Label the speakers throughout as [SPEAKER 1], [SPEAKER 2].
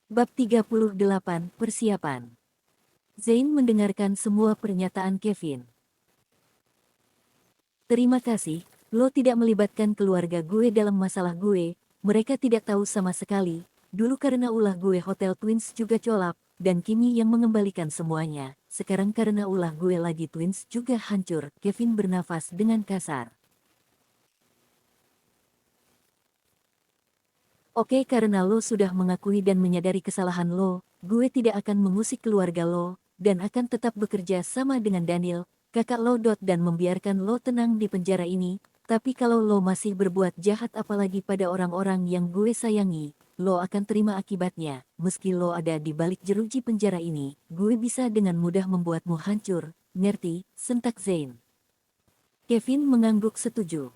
[SPEAKER 1] Bab 38, Persiapan. Zain mendengarkan semua pernyataan Kevin. Terima kasih, lo tidak melibatkan keluarga gue dalam masalah gue, mereka tidak tahu sama sekali. Dulu karena ulah gue Hotel Twins juga colap, dan Kimi yang mengembalikan semuanya. Sekarang karena ulah gue lagi Twins juga hancur. Kevin bernafas dengan kasar. Oke, karena lo sudah mengakui dan menyadari kesalahan lo, gue tidak akan mengusik keluarga lo, dan akan tetap bekerja sama dengan Daniel, kakak lo dan membiarkan lo tenang di penjara ini. Tapi kalau lo masih berbuat jahat apalagi pada orang-orang yang gue sayangi, lo akan terima akibatnya. Meski lo ada di balik jeruji penjara ini, gue bisa dengan mudah membuatmu hancur, ngerti? Sentak Zain. Kevin mengangguk setuju.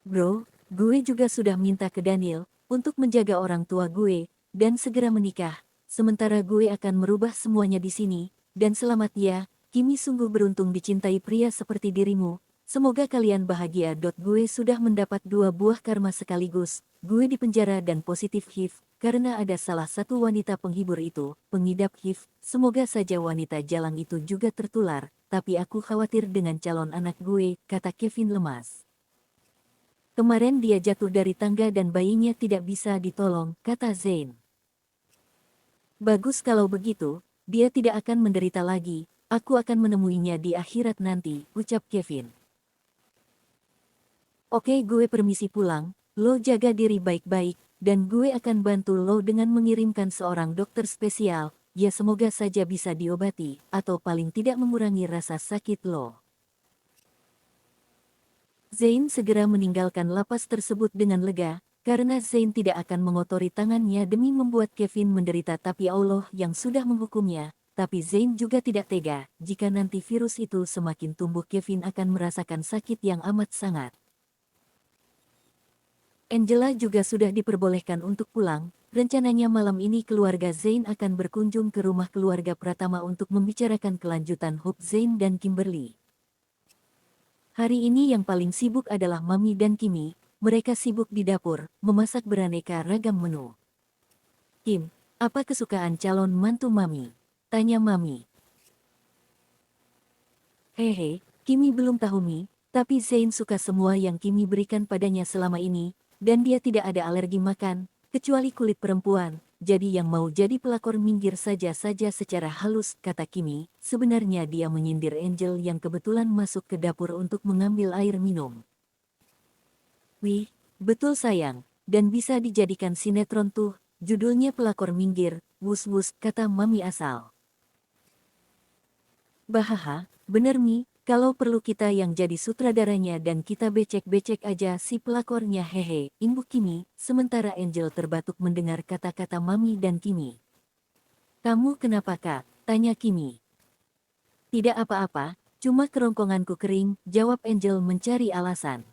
[SPEAKER 1] Bro, gue juga sudah minta ke Daniel untuk menjaga orang tua gue dan segera menikah. Sementara gue akan merubah semuanya di sini. Dan selamat ya, Kimi sungguh beruntung dicintai pria seperti dirimu. Semoga kalian bahagia. Gue sudah mendapat 2 buah karma sekaligus. Gue di penjara dan positif HIV karena ada salah satu wanita penghibur itu, pengidap HIV. Semoga saja wanita jalang itu juga tertular. Tapi aku khawatir dengan calon anak gue, kata Kevin lemas. Kemarin dia jatuh dari tangga dan bayinya tidak bisa ditolong, kata Zain. Bagus kalau begitu, dia tidak akan menderita lagi, aku akan menemuinya di akhirat nanti, ucap Kevin. Oke, gue permisi pulang, lo jaga diri baik-baik, dan gue akan bantu lo dengan mengirimkan seorang dokter spesial, ya semoga saja bisa diobati, atau paling tidak mengurangi rasa sakit lo. Zain segera meninggalkan lapas tersebut dengan lega, karena Zain tidak akan mengotori tangannya demi membuat Kevin menderita tapi Allah yang sudah menghukumnya. Tapi Zain juga tidak tega, jika nanti virus itu semakin tumbuh Kevin akan merasakan sakit yang amat sangat. Angela juga sudah diperbolehkan untuk pulang, rencananya malam ini keluarga Zain akan berkunjung ke rumah keluarga Pratama untuk membicarakan kelanjutan Hope Zain dan Kimberly. Hari ini yang paling sibuk adalah Mami dan Kimi, mereka sibuk di dapur, memasak beraneka ragam menu. Kim, apa kesukaan calon mantu Mami? Tanya Mami. Hehe, Kimi belum tahu Mi, tapi Zain suka semua yang Kimi berikan padanya selama ini, dan dia tidak ada alergi makan, kecuali kulit perempuan, jadi yang mau jadi pelakor minggir saja secara halus, kata Kimi, sebenarnya dia menyindir Angel yang kebetulan masuk ke dapur untuk mengambil air minum. Wih, betul sayang, dan bisa dijadikan sinetron tuh, judulnya pelakor minggir, wus-wus, kata Mami asal. Bahaha, bener Mi, kalau perlu kita yang jadi sutradaranya dan kita becek-becek aja si pelakornya hehe, imbuk Kimi, sementara Angel terbatuk mendengar kata-kata Mami dan Kimi. Kamu kenapa kak? Tanya Kimi. Tidak apa-apa, cuma kerongkonganku kering, jawab Angel mencari alasan.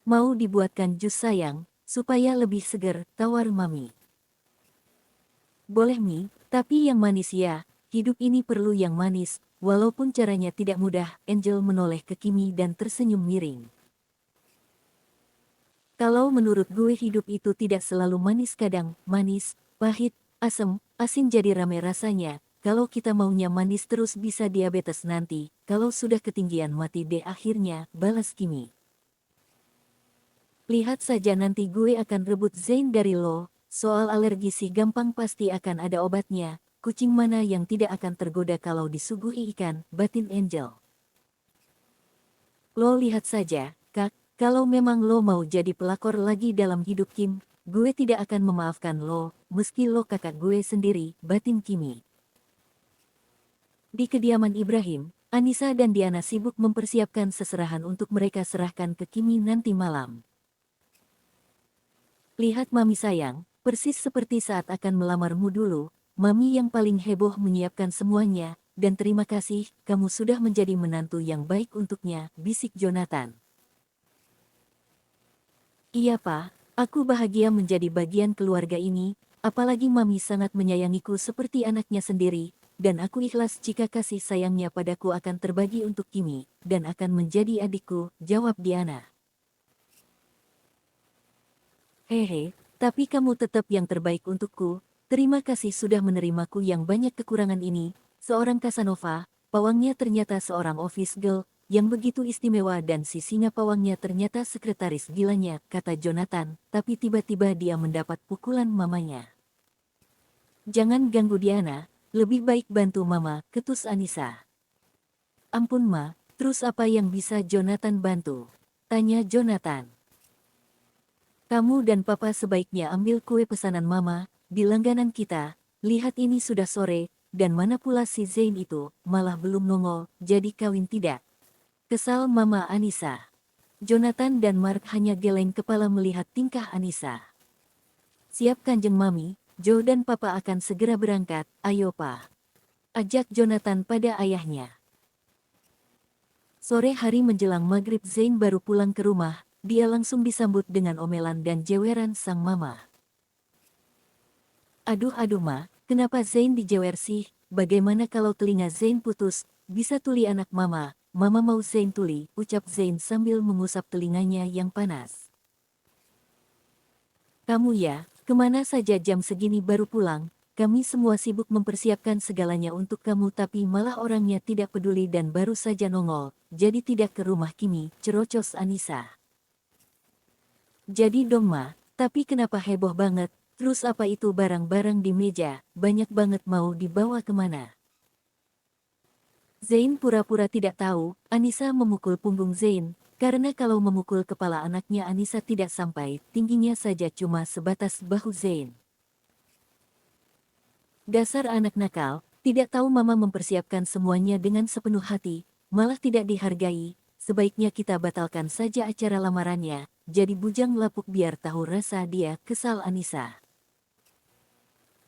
[SPEAKER 1] Mau dibuatkan jus sayang, supaya lebih seger, tawar Mami. Boleh Mi, tapi yang manis ya, hidup ini perlu yang manis, walaupun caranya tidak mudah, Angel menoleh ke Kimi dan tersenyum miring. Kalau menurut gue hidup itu tidak selalu manis kadang, manis, pahit, asem, asin jadi rame rasanya, kalau kita maunya manis terus bisa diabetes nanti, kalau sudah ketinggian mati deh akhirnya, balas Kimi. Lihat saja nanti gue akan rebut Zain dari lo. Soal alergi sih gampang pasti akan ada obatnya, kucing mana yang tidak akan tergoda kalau disuguhi ikan, batin Angel. Lo lihat saja, Kak, kalau memang lo mau jadi pelakor lagi dalam hidup Kim, gue tidak akan memaafkan lo, meski lo kakak gue sendiri, batin Kimi. Di kediaman Ibrahim, Anissa dan Diana sibuk mempersiapkan seserahan untuk mereka serahkan ke Kimi nanti malam. Lihat Mami sayang, persis seperti saat akan melamarmu dulu, Mami yang paling heboh menyiapkan semuanya, dan terima kasih, kamu sudah menjadi menantu yang baik untuknya, bisik Jonathan. Iya Pak, aku bahagia menjadi bagian keluarga ini, apalagi Mami sangat menyayangiku seperti anaknya sendiri, dan aku ikhlas jika kasih sayangnya padaku akan terbagi untuk Kimi, dan akan menjadi adikku, jawab Diana. Hehe, tapi kamu tetap yang terbaik untukku. Terima kasih sudah menerimaku yang banyak kekurangan ini. Seorang Casanova, pawangnya ternyata seorang office girl, yang begitu istimewa dan si singa pawangnya ternyata sekretaris gilanya, kata Jonathan, tapi tiba-tiba dia mendapat pukulan mamanya. Jangan ganggu Diana, lebih baik bantu mama, ketus Anissa. Ampun ma, terus apa yang bisa Jonathan bantu? Tanya Jonathan. Kamu dan papa sebaiknya ambil kue pesanan mama, di langganan kita, lihat ini sudah sore, dan mana pula si Zain itu, malah belum nongol, jadi kawin tidak. Kesal mama Anissa. Jonathan dan Mark hanya geleng kepala melihat tingkah Anissa. Siap kanjeng mami, Joe dan papa akan segera berangkat, ayo pa. Ajak Jonathan pada ayahnya. Sore hari menjelang maghrib Zain baru pulang ke rumah, dia langsung disambut dengan omelan dan jeweran sang mama. Aduh ma, kenapa Zain dijewer sih? Bagaimana kalau telinga Zain putus? Bisa tuli anak mama mau Zain tuli, ucap Zain sambil mengusap telinganya yang panas. Kamu ya, kemana saja jam segini baru pulang? Kami semua sibuk mempersiapkan segalanya untuk kamu tapi malah orangnya tidak peduli dan baru saja nongol, jadi tidak ke rumah Kimi, cerocos Anissa. Jadi dong ma, tapi kenapa heboh banget? Terus apa itu barang-barang di meja, banyak banget mau dibawa kemana? Zain pura-pura tidak tahu, Anissa memukul punggung Zain, karena kalau memukul kepala anaknya Anissa tidak sampai, tingginya saja cuma sebatas bahu Zain. Dasar anak nakal, tidak tahu mama mempersiapkan semuanya dengan sepenuh hati, malah tidak dihargai, sebaiknya kita batalkan saja acara lamarannya, jadi bujang lapuk biar tahu rasa dia, kesal Anissa.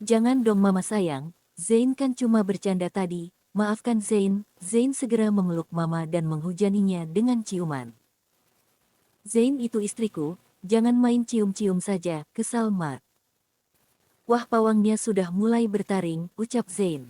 [SPEAKER 1] Jangan dong mama sayang, Zain kan cuma bercanda tadi, maafkan Zain, Zain segera memeluk mama dan menghujaninya dengan ciuman. Zain itu istriku, jangan main cium-cium saja, kesal Mark. Wah pawangnya sudah mulai bertaring, ucap Zain.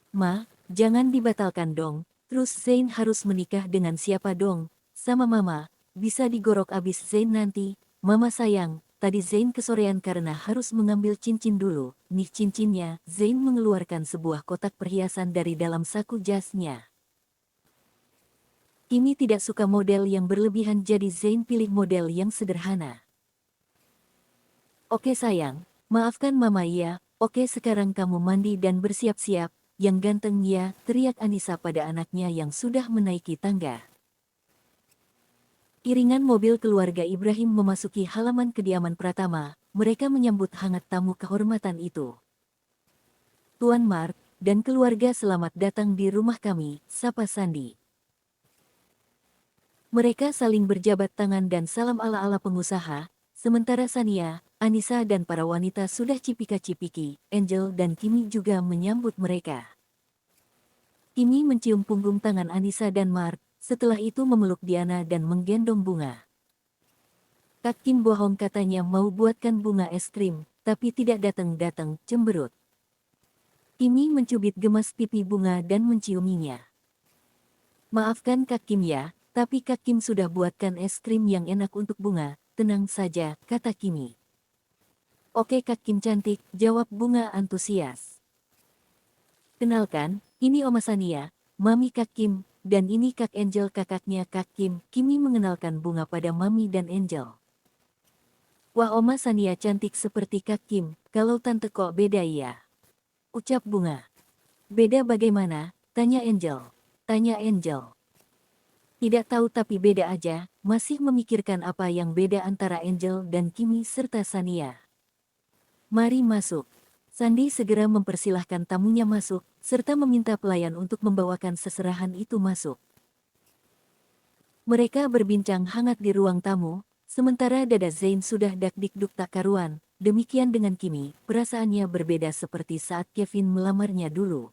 [SPEAKER 1] Ma, jangan dibatalkan dong, terus Zain harus menikah dengan siapa dong? Sama mama, bisa digorok abis Zain nanti, mama sayang. Tadi Zain kesorean karena harus mengambil cincin dulu. Nih cincinnya, Zain mengeluarkan sebuah kotak perhiasan dari dalam saku jasnya. Kimi tidak suka model yang berlebihan jadi Zain pilih model yang sederhana. Oke sayang, maafkan mama ya, oke sekarang kamu mandi dan bersiap-siap, yang ganteng ya, teriak Anissa pada anaknya yang sudah menaiki tangga. Iringan mobil keluarga Ibrahim memasuki halaman kediaman Pratama, mereka menyambut hangat tamu kehormatan itu. Tuan Mark dan keluarga selamat datang di rumah kami, sapa Sandi. Mereka saling berjabat tangan dan salam ala-ala pengusaha, sementara Sania, Anissa dan para wanita sudah cipika-cipiki, Angel dan Kimi juga menyambut mereka. Kimi mencium punggung tangan Anissa dan Mark, setelah itu memeluk Diana dan menggendong bunga. Kak Kim bohong katanya mau buatkan bunga es krim, tapi tidak datang-datang, cemberut. Kimi mencubit gemas pipi bunga dan menciuminya. Maafkan Kak Kim ya, tapi Kak Kim sudah buatkan es krim yang enak untuk bunga, tenang saja, kata Kimi. Oke Kak Kim cantik, jawab bunga antusias. Kenalkan, ini Oma Sania, Mami Kak Kim, dan ini Kak Angel kakaknya Kak Kim. Kimi mengenalkan bunga pada Mami dan Angel. Wah Oma Sania cantik seperti Kak Kim, kalau tante kok beda ya? Ucap bunga. Beda bagaimana? Tanya Angel. Tanya Angel. Tidak tahu tapi beda aja, masih memikirkan apa yang beda antara Angel dan Kimi serta Sania. Mari masuk. Sandi segera mempersilahkan tamunya masuk, serta meminta pelayan untuk membawakan seserahan itu masuk. Mereka berbincang hangat di ruang tamu, sementara dada Zain sudah dakdikduk tak karuan, demikian dengan Kimi, perasaannya berbeda seperti saat Kevin melamarnya dulu.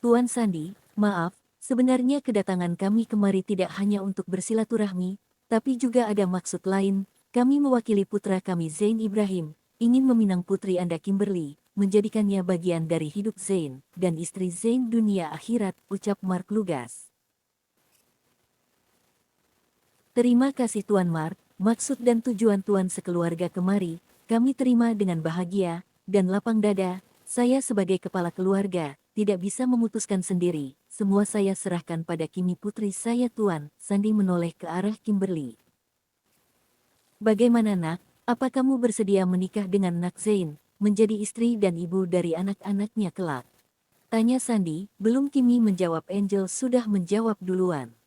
[SPEAKER 1] Tuan Sandi, maaf, sebenarnya kedatangan kami kemari tidak hanya untuk bersilaturahmi, tapi juga ada maksud lain, kami mewakili putra kami Zain Ibrahim, ingin meminang putri Anda Kimberly, menjadikannya bagian dari hidup Zain, dan istri Zain dunia akhirat, ucap Mark lugas. Terima kasih Tuan Mark, maksud dan tujuan Tuan sekeluarga kemari, kami terima dengan bahagia dan lapang dada. Saya sebagai kepala keluarga, tidak bisa memutuskan sendiri. Semua saya serahkan pada Kimi putri saya Tuan. Sandy menoleh ke arah Kimberly. Bagaimana nak, apa kamu bersedia menikah dengan Nak Zain, menjadi istri dan ibu dari anak-anaknya kelak? Tanya Sandy, belum Kimi menjawab Angel sudah menjawab duluan.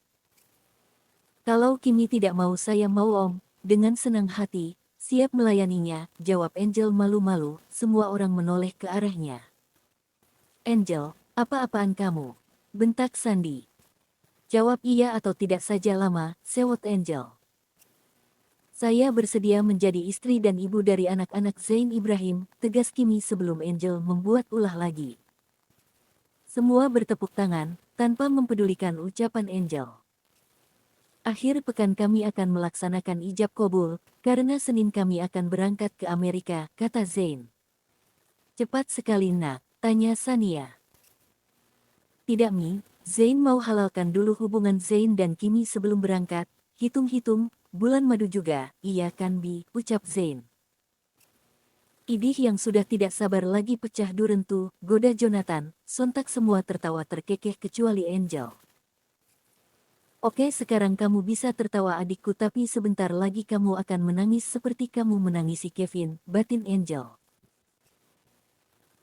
[SPEAKER 1] Kalau Kimi tidak mau saya mau om, dengan senang hati, siap melayaninya, jawab Angel malu-malu, semua orang menoleh ke arahnya. Angel, apa-apaan kamu? Bentak Sandy. Jawab iya atau tidak saja lama, sewot Angel. Saya bersedia menjadi istri dan ibu dari anak-anak Zain Ibrahim, tegas Kimi sebelum Angel membuat ulah lagi. Semua bertepuk tangan, tanpa mempedulikan ucapan Angel. Akhir pekan kami akan melaksanakan ijab kabul, karena Senin kami akan berangkat ke Amerika, kata Zain. Cepat sekali nak, tanya Sania. Tidak Mi, Zain mau halalkan dulu hubungan Zain dan Kimi sebelum berangkat, hitung-hitung, bulan madu juga, iya kan Bi, ucap Zain. Idih yang sudah tidak sabar lagi pecah durentu, goda Jonathan, sontak semua tertawa terkekeh kecuali Angel. Oke sekarang kamu bisa tertawa adikku tapi sebentar lagi kamu akan menangis seperti kamu menangisi Kevin, batin Angel.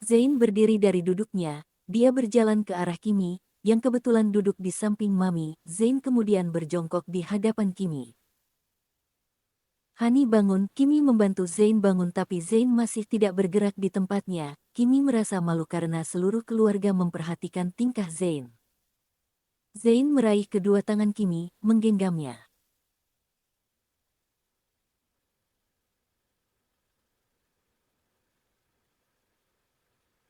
[SPEAKER 1] Zain berdiri dari duduknya, dia berjalan ke arah Kimi, yang kebetulan duduk di samping Mami, Zain kemudian berjongkok di hadapan Kimi. Hani bangun, Kimi membantu Zain bangun tapi Zain masih tidak bergerak di tempatnya. Kimi merasa malu karena seluruh keluarga memperhatikan tingkah Zain. Zain meraih kedua tangan Kimi, menggenggamnya.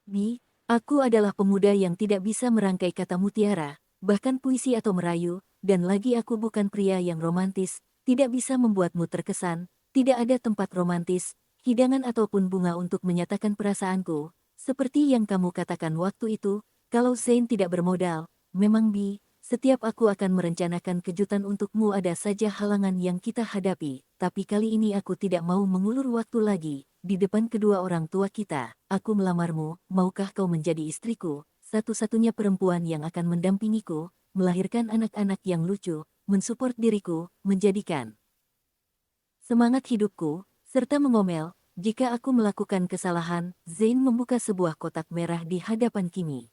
[SPEAKER 1] Bi, aku adalah pemuda yang tidak bisa merangkai kata mutiara, bahkan puisi atau merayu, dan lagi aku bukan pria yang romantis, tidak bisa membuatmu terkesan, tidak ada tempat romantis, hidangan ataupun bunga untuk menyatakan perasaanku, seperti yang kamu katakan waktu itu, kalau Zain tidak bermodal, memang Bi, setiap aku akan merencanakan kejutan untukmu ada saja halangan yang kita hadapi, tapi kali ini aku tidak mau mengulur waktu lagi. Di depan kedua orang tua kita, aku melamarmu, maukah kau menjadi istriku, satu-satunya perempuan yang akan mendampingiku, melahirkan anak-anak yang lucu, mensupport diriku, menjadikan semangat hidupku, serta mengomel, jika aku melakukan kesalahan. Zain membuka sebuah kotak merah di hadapan Kimi.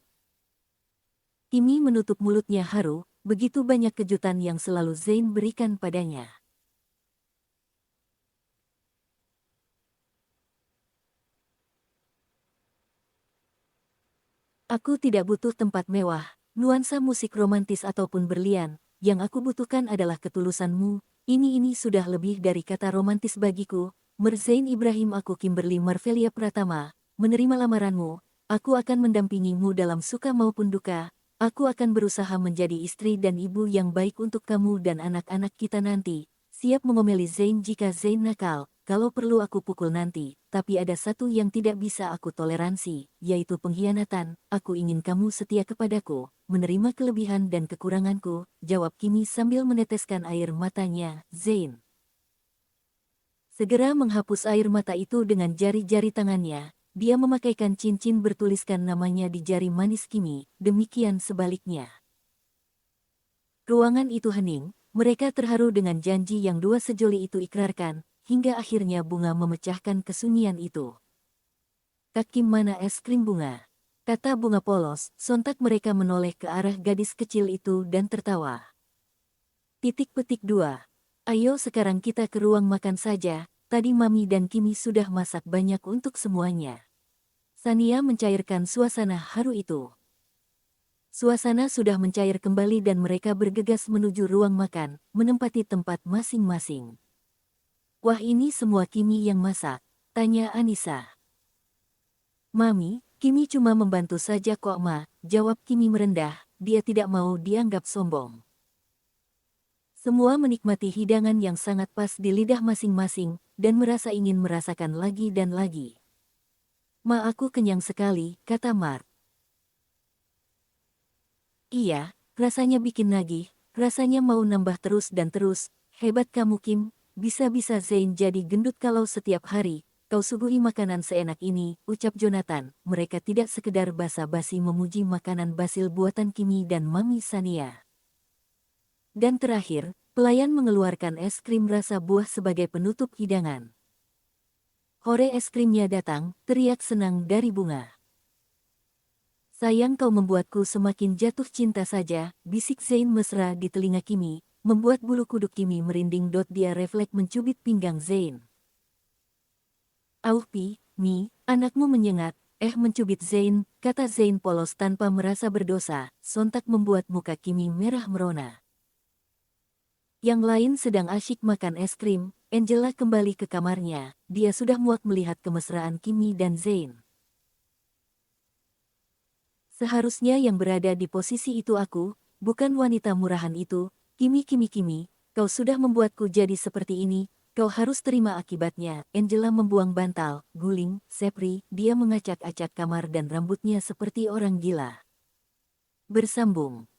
[SPEAKER 1] Kimi menutup mulutnya haru, begitu banyak kejutan yang selalu Zain berikan padanya. Aku tidak butuh tempat mewah, nuansa musik romantis ataupun berlian, yang aku butuhkan adalah ketulusanmu, ini sudah lebih dari kata romantis bagiku, Zain Ibrahim aku Kimberly Marvelia Pratama, menerima lamaranmu, aku akan mendampingimu dalam suka maupun duka, aku akan berusaha menjadi istri dan ibu yang baik untuk kamu dan anak-anak kita nanti, siap mengomeli Zain jika Zain nakal. Kalau perlu aku pukul nanti, tapi ada satu yang tidak bisa aku toleransi, yaitu pengkhianatan. Aku ingin kamu setia kepadaku, menerima kelebihan dan kekuranganku, jawab Kimi sambil meneteskan air matanya. Zain segera menghapus air mata itu dengan jari-jari tangannya. Dia memakaikan cincin bertuliskan namanya di jari manis Kimi, demikian sebaliknya. Ruangan itu hening, mereka terharu dengan janji yang dua sejoli itu ikrarkan, hingga akhirnya bunga memecahkan kesunyian itu. Kaki mana es krim bunga? Kata bunga polos, sontak mereka menoleh ke arah gadis kecil itu dan tertawa. Titik petik 2. Ayo sekarang kita ke ruang makan saja, tadi Mami dan Kimi sudah masak banyak untuk semuanya. Sania mencairkan suasana haru itu. Suasana sudah mencair kembali dan mereka bergegas menuju ruang makan, menempati tempat masing-masing. Wah ini semua Kimi yang masak, tanya Anissa. Mami, Kimi cuma membantu saja kok Ma, jawab Kimi merendah, dia tidak mau dianggap sombong. Semua menikmati hidangan yang sangat pas di lidah masing-masing, dan merasa ingin merasakan lagi dan lagi. Ma aku kenyang sekali, kata Mark. Iya, rasanya bikin nagih, rasanya mau nambah terus dan terus, Hebat kamu Kim, bisa-bisa Zain jadi gendut kalau setiap hari kau suguhi makanan seenak ini, ucap Jonathan. Mereka tidak sekedar basa-basi memuji makanan basil buatan Kimi dan Mami Sania. Dan terakhir, pelayan mengeluarkan es krim rasa buah sebagai penutup hidangan. Hore es krimnya datang, teriak senang dari Bunga. Sayang kau membuatku semakin jatuh cinta saja, bisik Zain mesra di telinga Kimi, membuat bulu kuduk Kimi merinding. Dia refleks mencubit pinggang Zain. Aupi, Mi, anakmu menyengat, mencubit Zain, kata Zain polos tanpa merasa berdosa, sontak membuat muka Kimi merah merona. Yang lain sedang asyik makan es krim, Angela kembali ke kamarnya, dia sudah muak melihat kemesraan Kimi dan Zain. Seharusnya yang berada di posisi itu aku, bukan wanita murahan itu. Kimi, kau sudah membuatku jadi seperti ini, kau harus terima akibatnya. Angela membuang bantal, guling, Sepri, dia mengacak-acak kamar dan rambutnya seperti orang gila. Bersambung.